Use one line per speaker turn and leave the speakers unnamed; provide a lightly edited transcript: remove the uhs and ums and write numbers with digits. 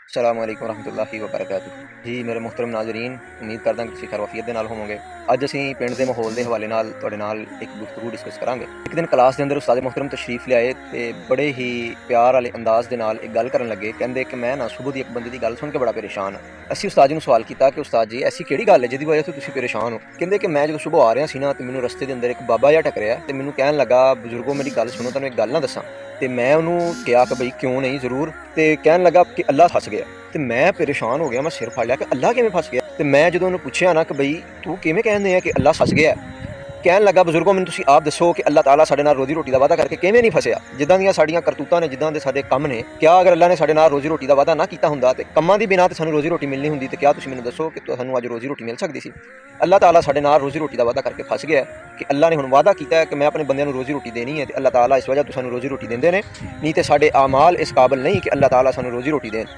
अस्सलाम वालेकुम रहमतुल्लाहि व बरकातुहू। जी मेरे मुहतरम नाज़रीन, उम्मीद करदा कि तुसीं खैर-वाफियत दे नाल होवोगे। ਅੱਜ ਅਸੀਂ ਪਿੰਡ ਦੇ ਮਾਹੌਲ ਦੇ ਹਵਾਲੇ ਨਾਲ ਤੁਹਾਡੇ ਨਾਲ ਇੱਕ ਗੁਫ਼ਤਗੂ ਡਿਸਕਸ ਕਰਾਂਗੇ। ਇੱਕ ਦਿਨ ਕਲਾਸ ਦੇ ਅੰਦਰ ਉਸਤਾਦ ਮੁਹਤਰਮ ਤਸ਼ਰੀਫ ਲਿਆਏ ਤੇ ਬੜੇ ਹੀ ਪਿਆਰ ਵਾਲੇ ਅੰਦਾਜ਼ ਦੇ ਨਾਲ ਇੱਕ ਗੱਲ ਕਰਨ ਲੱਗੇ। ਕਹਿੰਦੇ ਕਿ ਮੈਂ ਨਾ ਸੁਬਹ ਦੀ ਇੱਕ ਬੰਦੇ ਦੀ ਗੱਲ ਸੁਣ ਕੇ ਬੜਾ ਪਰੇਸ਼ਾਨ ਹਾਂ। ਅਸੀਂ ਉਸਤਾਦ ਜੀ ਨੂੰ ਸਵਾਲ ਕੀਤਾ ਕਿ ਉਸਤਾਦ ਜੀ ਐਸੀ ਕਿਹੜੀ ਗੱਲ ਹੈ ਜਿਹਦੀ ਵਜ੍ਹਾ ਤੋਂ ਤੁਸੀਂ ਪਰੇਸ਼ਾਨ ਹੋ? ਕਹਿੰਦੇ ਕਿ ਮੈਂ ਜਦੋਂ ਸੁਬਹ ਆ ਰਿਹਾ ਸੀ ਨਾ ਤੇ ਮੈਨੂੰ ਰਸਤੇ ਦੇ ਅੰਦਰ ਇੱਕ ਬਾਬਾ ਜਿਹਾ ਟਕਰਿਆ ਤੇ ਮੈਨੂੰ ਕਹਿਣ ਲੱਗਾ, ਬਜ਼ੁਰਗੋ ਮੇਰੀ ਗੱਲ ਸੁਣੋ, ਤੁਹਾਨੂੰ ਇੱਕ ਗੱਲ ਨਾ ਦੱਸਾਂ। ਤੇ ਮੈਂ ਉਹਨੂੰ ਕਿਹਾ ਕਿ ਬਈ ਕਿਉਂ ਨਹੀਂ, ਜ਼ਰੂਰ। ਤੇ ਕਹਿਣ ਲੱਗਾ ਕਿ ਅੱਲਾ ਫਸ ਗਿਆ। ਤੇ ਮੈਂ ਪਰੇਸ਼ਾਨ ਹੋ ਗਿਆ, ਮੈਂ ਸਿਰ ਫੜ ਲਿਆ ਕਿ ਅੱਲਾ ਕਿਵੇਂ ਫਸ ਗਿਆ? ਤੇ ਮੈਂ ਜਦੋਂ ਉਹਨੂੰ ਪੁੱਛਿਆ ਨਾ ਕਿ ਬਈ ਤੂੰ ਕਿਵੇਂ ਕਹਿੰਦੇ ਆ ਕਿ ਅੱਲਾ ਫਸ ਗਿਆ, ਕਹਿਣ ਲੱਗਾ, ਬਜ਼ੁਰਗੋ ਮੈਨੂੰ ਤੁਸੀਂ ਆਪ ਦੱਸੋ ਕਿ ਅੱਲਾਹ ਤਾਲਾ ਸਾਡੇ ਨਾਲ ਰੋਜ਼ੀ ਰੋਟੀ ਦਾ ਵਾਅਦਾ ਕਰਕੇ ਕਿਵੇਂ ਨਹੀਂ ਫਸਿਆ? ਜਿੱਦਾਂ ਦੀਆਂ ਸਾਡੀਆਂ ਕਰਤੂਤਾਂ ਨੇ, ਜਿੱਦਾਂ ਦੇ ਸਾਡੇ ਕੰਮ ਨੇ, ਕਿਆ ਅਗਰ ਅੱਲਾ ਨੇ ਸਾਡੇ ਨਾਲ ਰੋਜ਼ੀ ਰੋਟੀ ਦਾ ਵਾਅਦਾ ਨਾ ਕੀਤਾ ਹੁੰਦਾ ਤੇ ਕੰਮਾਂ ਦੀ ਬਿਨਾਂ ਤੇ ਸਾਨੂੰ ਰੋਜ਼ੀ ਰੋਟੀ ਮਿਲਣੀ ਹੁੰਦੀ, ਤੇ ਕਿਆ ਤੁਸੀਂ ਮੈਨੂੰ ਦੱਸੋ ਕਿ ਤੁਹਾਨੂੰ ਅੱਜ ਰੋਜ਼ੀ ਰੋਟੀ ਮਿਲ ਸਕਦੀ ਸੀ? ਅੱਲਾਹ ਤਾਲਾ ਸਾਡੇ ਨਾਲ ਰੋਜ਼ੀ ਰੋਟੀ ਦਾ ਵਾਅਦਾ ਕਰਕੇ ਫਸ ਗਿਆ ਕਿ ਅੱਲਾ ਨੇ ਹੁਣ ਵਾਅਦਾ ਕੀਤਾ ਹੈ ਕਿ ਮੈਂ ਆਪਣੇ ਬੰਦਿਆਂ ਨੂੰ ਰੋਜ਼ੀ ਰੋਟੀ ਦੇਣੀ ਹੈ, ਤੇ ਅੱਲਾਹ ਤਾਲਾ ਇਸ ਵਜ੍ਹਾ ਤੋਂ ਸਾਨੂੰ ਰੋਜ਼ੀ ਰੋਟੀ ਦਿੰਦੇ ਨੇ, ਨਹੀਂ ਤੇ ਸਾਡੇ ਆਮਾਲ ਇਸ ਕਾਬਲ ਨਹੀਂ ਕਿ ਅੱਲਾਹ ਤਾਲਾ ਸਾਨੂੰ ਰੋਜ਼ੀ ਰੋਟੀ ਦੇਣ।